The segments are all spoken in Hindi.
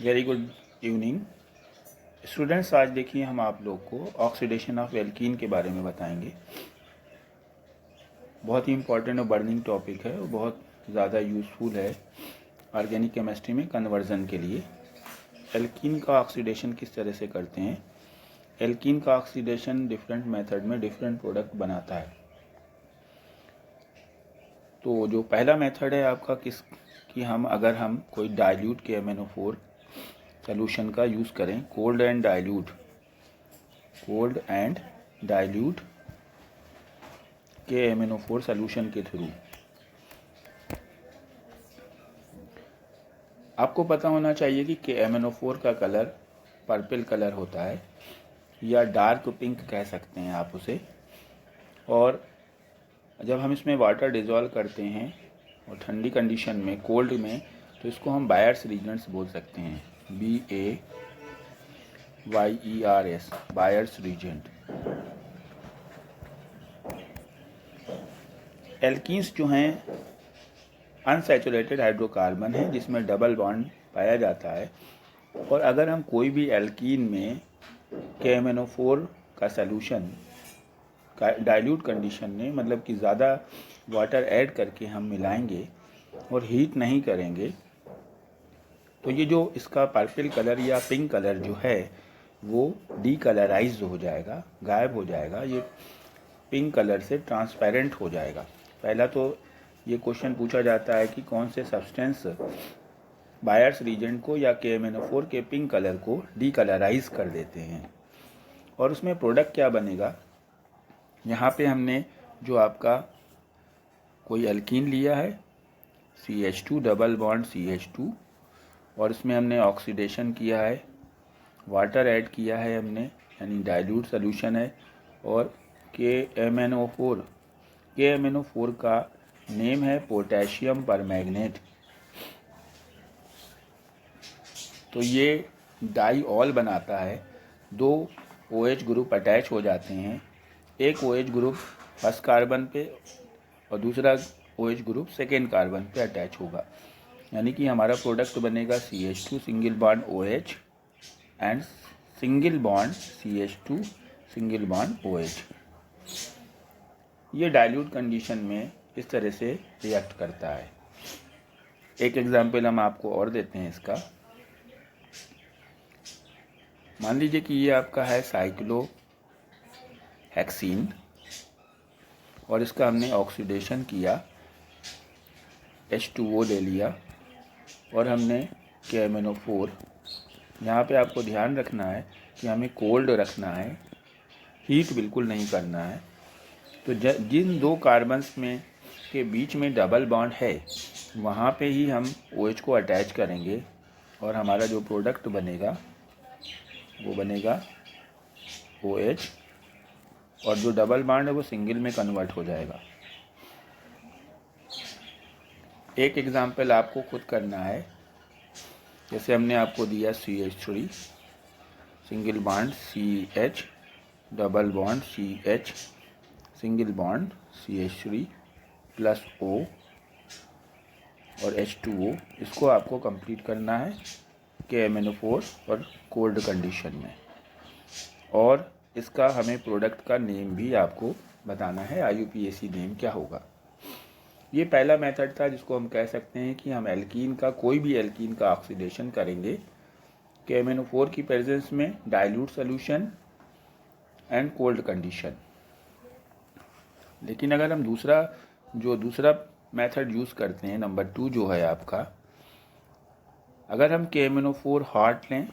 Very good evening students. आज देखिए हम आप लोग को ऑक्सीडेशन ऑफ एल्कीन के बारे में बताएंगे। बहुत ही इम्पोर्टेंट और बर्निंग टॉपिक है और बहुत ज़्यादा यूज़फुल है ऑर्गेनिक केमिस्ट्री में कन्वर्जन के लिए। एल्कीन का ऑक्सीडेशन किस तरह से करते हैं? एल्कीन का ऑक्सीडेशन डिफरेंट मेथड में डिफरेंट प्रोडक्ट बनाता है। तो जो पहला मेथड है आपका कि अगर हम कोई डाइल्यूट KMnO4 सोल्यूशन का यूज़ करें, cold and dilute KMnO4 solution के थ्रू। आपको पता होना चाहिए कि KMnO4 का कलर पर्पल कलर होता है या डार्क पिंक कह सकते हैं आप उसे। और जब हम इसमें वाटर डिज़ोल्व करते हैं और ठंडी कंडीशन में, कोल्ड में, तो इसको हम बायर्स रीजेंट्स बोल सकते हैं। BAYERS, buyers reagent. एल्कीन्स जो हैं अनसैचुरेटेड हाइड्रोकार्बन है जिसमें डबल बॉन्ड पाया जाता है। और अगर हम कोई भी एल्कीन में KMnO4 का सलूशन डाइल्यूट कंडीशन में, मतलब कि ज़्यादा वाटर ऐड करके हम मिलाएंगे और हीट नहीं करेंगे, तो ये जो इसका पर्पल कलर या पिंक कलर जो है वो डीकलराइज हो जाएगा, गायब हो जाएगा। ये पिंक कलर से ट्रांसपेरेंट हो जाएगा। पहला तो ये क्वेश्चन पूछा जाता है कि कौन से सब्सटेंस बायर्स रीजेंट को या KMnO4 के पिंक कलर को डीकलराइज कर देते हैं, और उसमें प्रोडक्ट क्या बनेगा। यहाँ पे हमने जो आपका कोई एल्कीन लिया है CH2 डबल बॉन्ड CH2, और इसमें हमने ऑक्सीडेशन किया है, वाटर ऐड किया है हमने, यानी डाइल्यूट सोल्यूशन है। और KMnO4 का नेम है पोटेशियम परमैंगनेट। तो ये डाईऑल बनाता है। दो OH ग्रुप अटैच हो जाते हैं, एक OH ग्रुप फर्स्ट कार्बन पे और दूसरा OH ग्रुप सेकेंड कार्बन पे अटैच होगा, यानी कि हमारा प्रोडक्ट बनेगा CH2 single bond OH and single bond CH2 single bond OH। ये डाइल्यूट कंडीशन में इस तरह से रिएक्ट करता है। एक एग्जाम्पल हम आपको और देते हैं इसका। मान लीजिए कि ये आपका है साइक्लोहेक्सीन और इसका हमने ऑक्सीडेशन किया, H2O ले लिया और हमने KMnO4। यहाँ पे आपको ध्यान रखना है कि हमें कोल्ड रखना है, हीट बिल्कुल नहीं करना है। तो जिन दो कार्बन्स में के बीच में डबल बॉन्ड है वहाँ पे ही हम OH को अटैच करेंगे और हमारा जो प्रोडक्ट बनेगा वो बनेगा OH, और जो डबल बॉन्ड है वो सिंगल में कन्वर्ट हो जाएगा। एक एग्जांपल आपको खुद करना है। जैसे हमने आपको दिया CH3 single bond CH double bond CH single bond CH3 plus O और H2O। इसको आपको कंप्लीट करना है KMnO4 और कोल्ड कंडीशन में, और इसका हमें प्रोडक्ट का नेम भी आपको बताना है, IUPAC नेम क्या होगा। ये पहला मेथड था जिसको हम कह सकते हैं कि हम एल्कीन का, कोई भी एल्कीन का ऑक्सीडेशन करेंगे KMnO4 की प्रेजेंस में, dilute solution and cold condition. लेकिन अगर हम दूसरा मेथड यूज़ करते हैं, नंबर 2 जो है आपका, अगर हम KMnO4 हॉट लें,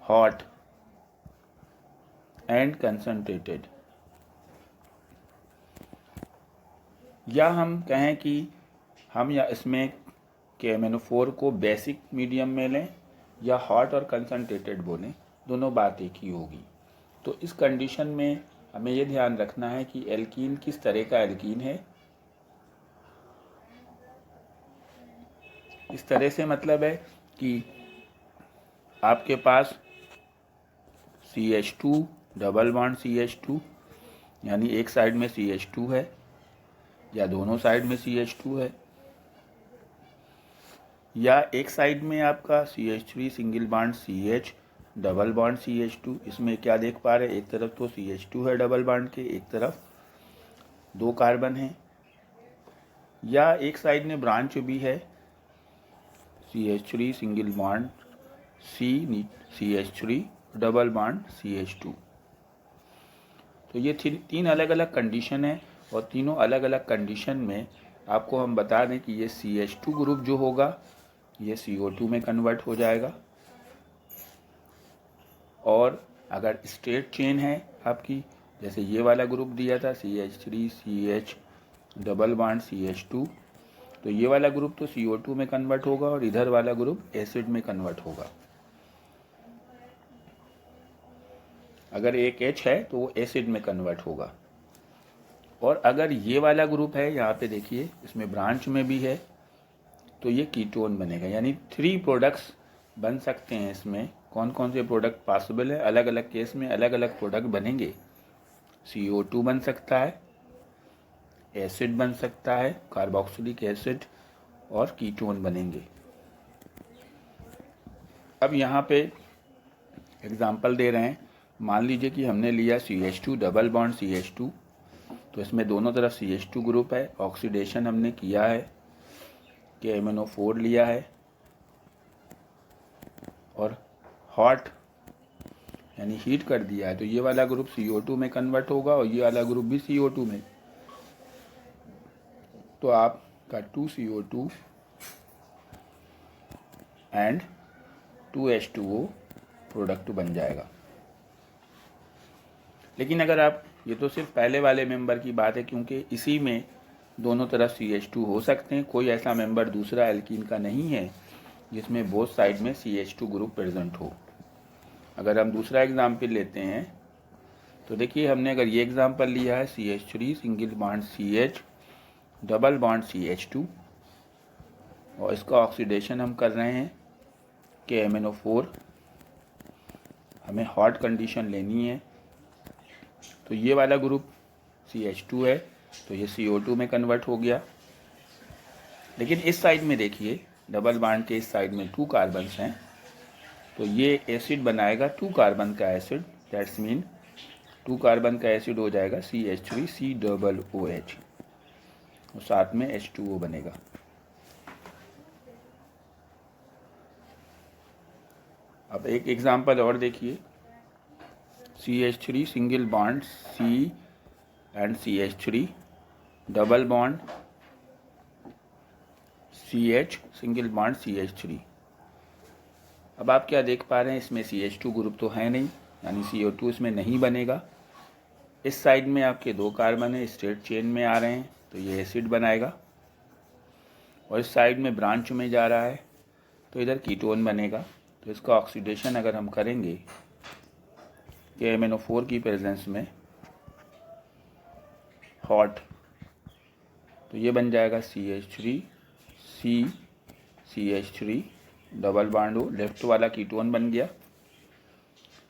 हॉट एंड कंसनट्रेटेड, या हम कहें कि हम या इसमें KMnO4 को बेसिक मीडियम में लें या हॉट और कंसनट्रेटेड बोलें, दोनों बात एक ही होगी। तो इस कंडीशन में हमें ये ध्यान रखना है कि एल्कीन किस तरह का एल्कीन है। इस तरह से मतलब है कि आपके पास CH2 डबल बॉन्ड CH2, यानी एक साइड में CH2 है या दोनों साइड में CH2 है, या एक साइड में आपका CH3 single bond CH double bond CH2, इसमें क्या देख पा रहे हैं, एक तरफ तो CH2 है डबल बॉन्ड के, एक तरफ 2 कार्बन है। या एक साइड में ब्रांच भी है CH3 single bond CH3 double bond CH2। तो ये 3 अलग अलग कंडीशन है, और तीनों अलग अलग कंडीशन में आपको हम बता दें कि ये CH2 ग्रुप जो होगा ये CO2 में कन्वर्ट हो जाएगा। और अगर स्ट्रेट चेन है आपकी, जैसे ये वाला ग्रुप दिया था CH3 CH double bond CH2, तो ये वाला ग्रुप तो CO2 में कन्वर्ट होगा और इधर वाला ग्रुप एसिड में कन्वर्ट होगा। अगर एक H है तो वो एसिड में कन्वर्ट होगा। और अगर ये वाला ग्रुप है, यहाँ पे देखिए इसमें ब्रांच में भी है, तो ये कीटोन बनेगा। यानी 3 प्रोडक्ट्स बन सकते हैं इसमें। कौन कौन से प्रोडक्ट पॉसिबल है, अलग अलग केस में अलग अलग प्रोडक्ट बनेंगे। CO2 बन सकता है, एसिड बन सकता है कार्बोक्सिलिक एसिड, और कीटोन बनेंगे। अब यहाँ पे एग्जांपल दे रहे हैं। मान लीजिए कि हमने लिया CH2 डबल बॉन्ड CH2, तो इसमें दोनों तरफ CH2 ग्रुप है, ऑक्सीडेशन हमने किया है, KMnO4 लिया है, और हॉट यानी हीट कर दिया है, तो ये वाला ग्रुप CO2 में कन्वर्ट होगा और ये वाला ग्रुप भी CO2 में। तो आपका 2CO2 एंड 2H2O प्रोडक्ट बन जाएगा। लेकिन अगर आप, ये तो सिर्फ पहले वाले मेंबर की बात है, क्योंकि इसी में दोनों तरफ CH2 हो सकते हैं। कोई ऐसा मेंबर दूसरा एल्कीन का नहीं है जिसमें बोथ साइड में CH2 ग्रुप प्रेजेंट हो। अगर हम दूसरा एग्जाम्पल लेते हैं तो देखिए, हमने अगर ये एग्जाम्पल लिया है CH3 single bond CH double bond CH2, और इसका ऑक्सीडेशन हम कर रहे हैं KMnO4। हमें हॉट कंडीशन लेनी है, तो ये वाला ग्रुप CH2 है, तो ये CO2 में कन्वर्ट हो गया। लेकिन इस साइड में देखिए, डबल बॉन्ड के इस साइड में 2 कार्बन्स हैं, तो ये एसिड बनाएगा 2 कार्बन का एसिड। दैट्स मीन 2 कार्बन का एसिड हो जाएगा CH3COOH, और साथ में H2O बनेगा। अब एक एग्जांपल और देखिए, CH3 single bond C and CH3 double bond CH single bond CH3। अब आप क्या देख पा रहे हैं, इसमें CH2 ग्रुप तो है नहीं, यानी CO2 इसमें नहीं बनेगा। इस साइड में आपके 2 कार्बन है, स्ट्रेट चेन में आ रहे हैं, तो ये एसिड बनाएगा। और इस साइड में ब्रांच में जा रहा है, तो इधर कीटोन बनेगा। तो इसका ऑक्सीडेशन अगर हम करेंगे KMnO4 की प्रेजेंस में हॉट, तो ये बन जाएगा CH3 डबल बॉन्ड हो, लेफ्ट वाला कीटोन बन गया,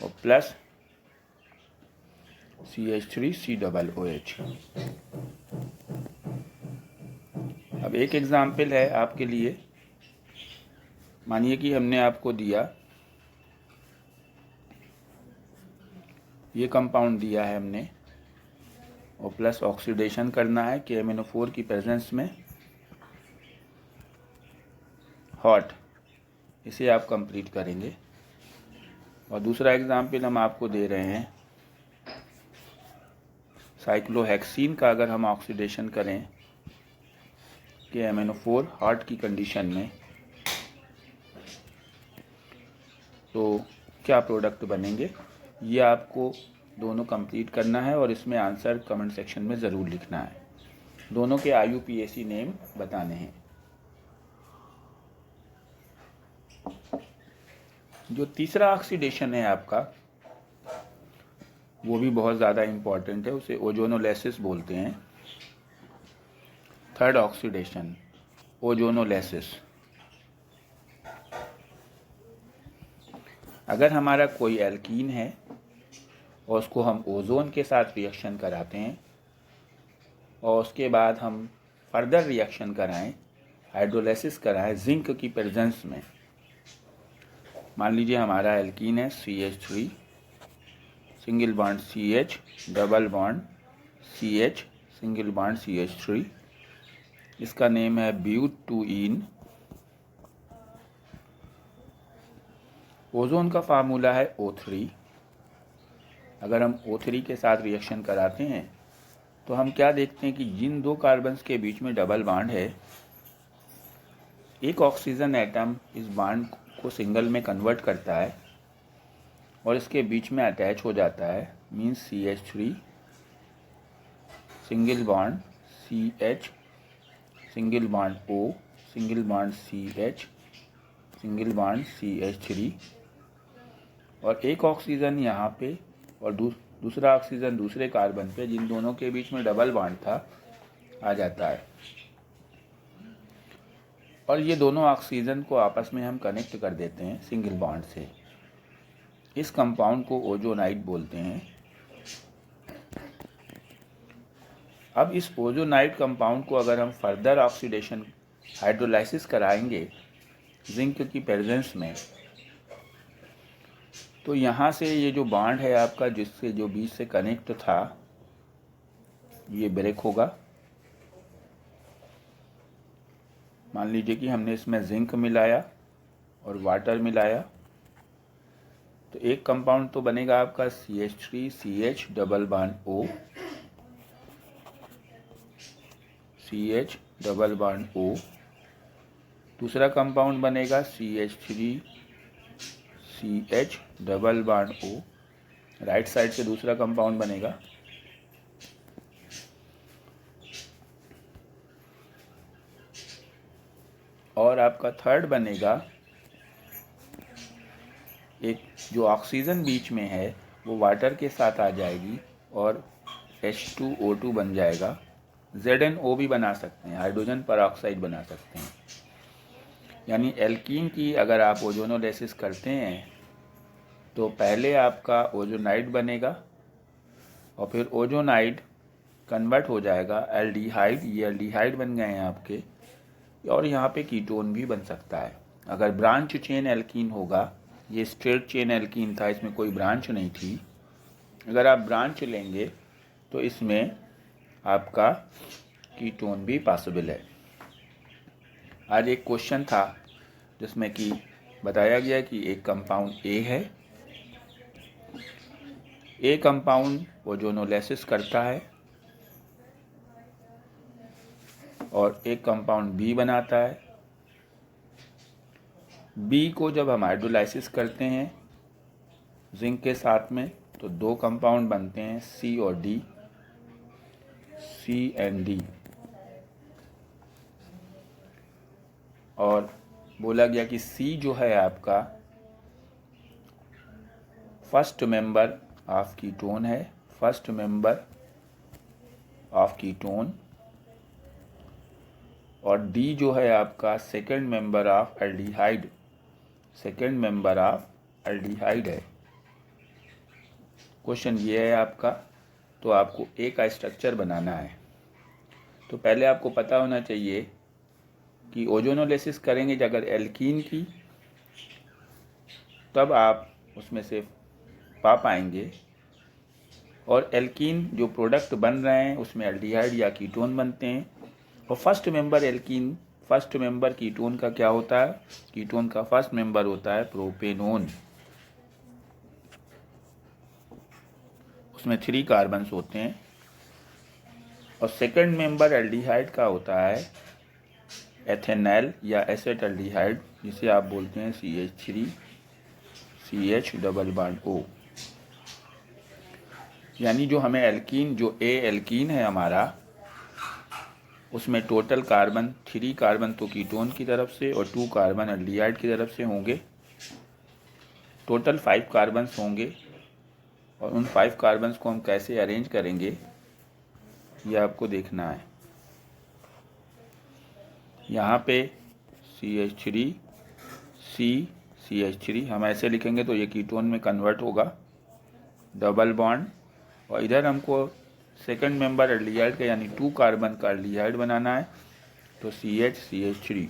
और प्लस CH3COOH। अब एक एग्जाम्पल है आपके लिए। मानिए कि हमने आपको दिया, ये कंपाउंड दिया है हमने, और प्लस ऑक्सीडेशन करना है KMnO4 की प्रेजेंस में हॉट, इसे आप कंप्लीट करेंगे। और दूसरा एग्जाम्पल हम आपको दे रहे हैं, साइक्लोहेक्सीन का अगर हम ऑक्सीडेशन करें KMnO4 हॉट की कंडीशन में, तो क्या प्रोडक्ट बनेंगे, ये आपको दोनों कंप्लीट करना है, और इसमें आंसर कमेंट सेक्शन में ज़रूर लिखना है। दोनों के IUPAC नेम बताने हैं। जो तीसरा ऑक्सीडेशन है आपका, वो भी बहुत ज़्यादा इम्पॉर्टेंट है, उसे ओजोनोलिसिस बोलते हैं। Third oxidation ozonolysis. अगर हमारा कोई एल्कीन है और उसको हम ओजोन के साथ रिएक्शन कराते हैं, और उसके बाद हम फर्दर रिएक्शन कराएं हाइड्रोलाइसिस कराएं जिंक की प्रेजेंस में। मान लीजिए हमारा एल्कीन है CH3, single bond CH, double bond CH, single bond CH3, इसका नेम है ब्यूटूइन। ओजोन का फार्मूला है O3। अगर हम O3 के साथ रिएक्शन कराते हैं तो हम क्या देखते हैं कि जिन दो कार्बन्स के बीच में डबल बॉन्ड है, एक ऑक्सीजन एटम इस बॉन्ड को सिंगल में कन्वर्ट करता है और इसके बीच में अटैच हो जाता है, means CH3, single bond CH, single bond O, single bond CH, single bond CH3, और एक ऑक्सीजन यहाँ पे और दूसरा ऑक्सीजन दूसरे कार्बन पे, जिन दोनों के बीच में डबल बॉन्ड था, आ जाता है। और ये दोनों ऑक्सीजन को आपस में हम कनेक्ट कर देते हैं सिंगल बॉन्ड से। इस कंपाउंड को ओजोनाइड बोलते हैं। अब इस ओजोनाइड कंपाउंड को अगर हम फर्दर ऑक्सीडेशन हाइड्रोलाइसिस कराएंगे जिंक की प्रेजेंस में, तो यहाँ से ये जो बॉन्ड है आपका, जिससे जो बीच से कनेक्ट था, ये ब्रेक होगा। मान लीजिए कि हमने इसमें जिंक मिलाया और वाटर मिलाया, तो एक कंपाउंड तो बनेगा आपका CH3 CH double bond O, CH double bond O। दूसरा कंपाउंड बनेगा CH3 CH double bond O। Right side से दूसरा कंपाउंड बनेगा। और आपका थर्ड बनेगा, एक जो ऑक्सीजन बीच में है वो वाटर के साथ आ जाएगी और H2O2 बन जाएगा। ZnO भी बना सकते हैं, हाइड्रोजन परऑक्साइड बना सकते हैं। यानी एल्कीन की अगर आप ओजोनोलाइसिस करते हैं तो पहले आपका ओजोनाइड बनेगा और फिर ओजोनाइड कन्वर्ट हो जाएगा एल्डिहाइड, ये एल्डिहाइड बन गए हैं आपके, और यहाँ पे कीटोन भी बन सकता है। अगर ब्रांच चेन एल्कीन होगा, ये स्ट्रेट चेन एल्कीन था, इसमें कोई ब्रांच नहीं थी। अगर आप ब्रांच लेंगे तो इसमें आपका कीटोन भी पॉसिबल है। आज एक क्वेश्चन था जिसमें कि बताया गया कि एक कंपाउंड A है, A कंपाउंड ओजोनोलाइसिस करता है और एक कंपाउंड B बनाता है। B को जब हम हाइड्रोलाइसिस करते हैं जिंक के साथ में तो दो कंपाउंड बनते हैं C और D, C&D। और बोला गया कि C जो है आपका फर्स्ट मेंबर ऑफ कीटोन है, फर्स्ट मेंबर ऑफ कीटोन, और D जो है आपका second member of aldehyde, second member of aldehyde है। क्वेश्चन ये है आपका, तो आपको A का स्ट्रक्चर बनाना है। तो पहले आपको पता होना चाहिए कि ओजोनोलाइसिस करेंगे अगर एल्कीन की, तब आप उसमें से पा पाएंगे, और एल्कीन जो प्रोडक्ट बन रहे हैं उसमें एल्डिहाइड या कीटोन बनते हैं। और first member alkene, first member ketone का क्या होता है? कीटोन का फर्स्ट मेंबर होता है प्रोपेनोन, उसमें 3 कार्बन्स होते हैं। और सेकंड मेंबर एल्डिहाइड का होता है एथेनॉल या एसेटल्डिहाइड, जिसे आप बोलते हैं CH3 CH double bond O। यानी जो हमें एल्कीन, जो A एल्कीन है हमारा, उसमें टोटल कार्बन 3 कार्बन तो कीटोन की तरफ से और 2 कार्बन एल्डिहाइड की तरफ से होंगे। टोटल 5 कार्बन्स होंगे, और उन 5 कार्बन्स को हम कैसे अरेंज करेंगे ये आपको देखना है। यहाँ पे CH3 CH3 हम ऐसे लिखेंगे तो ये कीटोन में कन्वर्ट होगा, डबल बॉन्ड, और इधर हमको सेकंड मेंबर एल्डिहाइड का यानी 2 कार्बन का एल्डिहाइड बनाना है, तो CH3।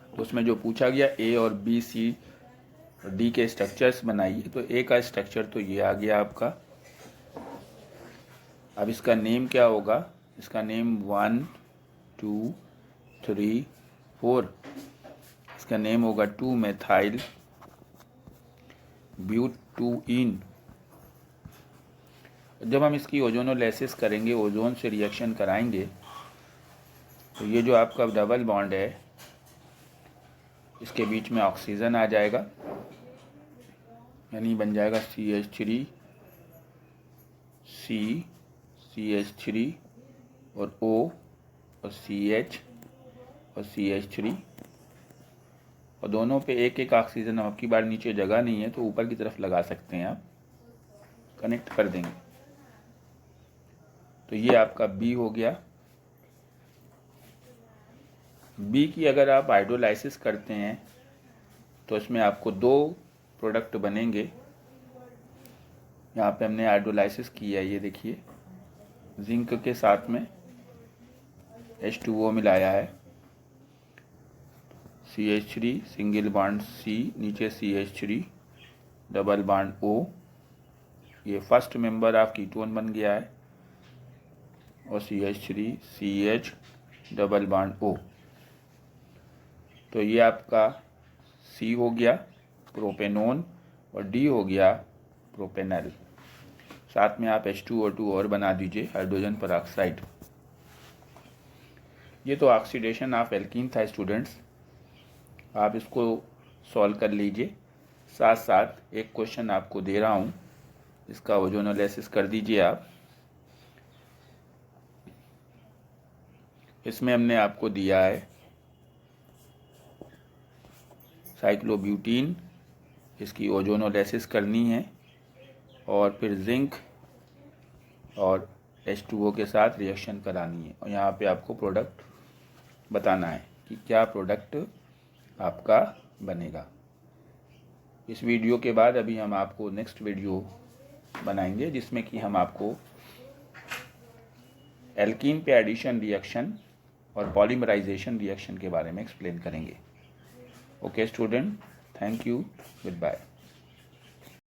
तो उसमें जो पूछा गया A और B C और D के स्ट्रक्चर्स बनाइए, तो A का स्ट्रक्चर तो ये आ गया आपका। अब इसका नेम क्या होगा? इसका नेम 1 2 3 4, इसका नेम होगा 2 मेथाइल ब्यूटूइन। जब हम इसकी ओजोनोलाइसिस करेंगे, ओजोन से रिएक्शन कराएंगे, तो ये जो आपका डबल बॉन्ड है, इसके बीच में ऑक्सीजन आ जाएगा, यानी बन जाएगा CH3 C CH3 और O और CH और CH3, और दोनों पे एक एक ऑक्सीजन। आपकी बार नीचे जगह नहीं है तो ऊपर की तरफ लगा सकते हैं, आप कनेक्ट कर देंगे। तो ये आपका B हो गया। B की अगर आप हाइड्रोलाइसिस करते हैं तो इसमें आपको 2 प्रोडक्ट बनेंगे। यहाँ पे हमने हाइड्रोलाइसिस किया है, ये देखिए, जिंक के साथ में H2O मिलाया है, CH3 सिंगल बॉन्ड C, नीचे CH3 डबल बॉन्ड O, ये फर्स्ट मेंबर ऑफ कीटोन बन गया है, और CH3 CH double bond O। तो ये आपका C हो गया प्रोपेनोन और D हो गया प्रोपेनल। साथ में आप H2O2 और बना दीजिए, हाइड्रोजन पेरोक्साइड। ये तो ऑक्सीडेशन ऑफ एल्कीन था स्टूडेंट्स, आप इसको सॉल्व कर लीजिए। साथ साथ एक क्वेश्चन आपको दे रहा हूँ, इसका ओजोनोलाइसिस कर दीजिए आप। इसमें हमने आपको दिया है साइक्लोब्यूटीन, इसकी ओजोनोलाइसिस करनी है, और फिर जिंक और H2O के साथ रिएक्शन करानी है, और यहाँ पे आपको प्रोडक्ट बताना है कि क्या प्रोडक्ट आपका बनेगा। इस वीडियो के बाद अभी हम आपको नेक्स्ट वीडियो बनाएंगे, जिसमें कि हम आपको एल्कीन पे एडिशन रिएक्शन और पॉलीमराइजेशन रिएक्शन के बारे में एक्सप्लेन करेंगे। Okay student, thank you, good bye.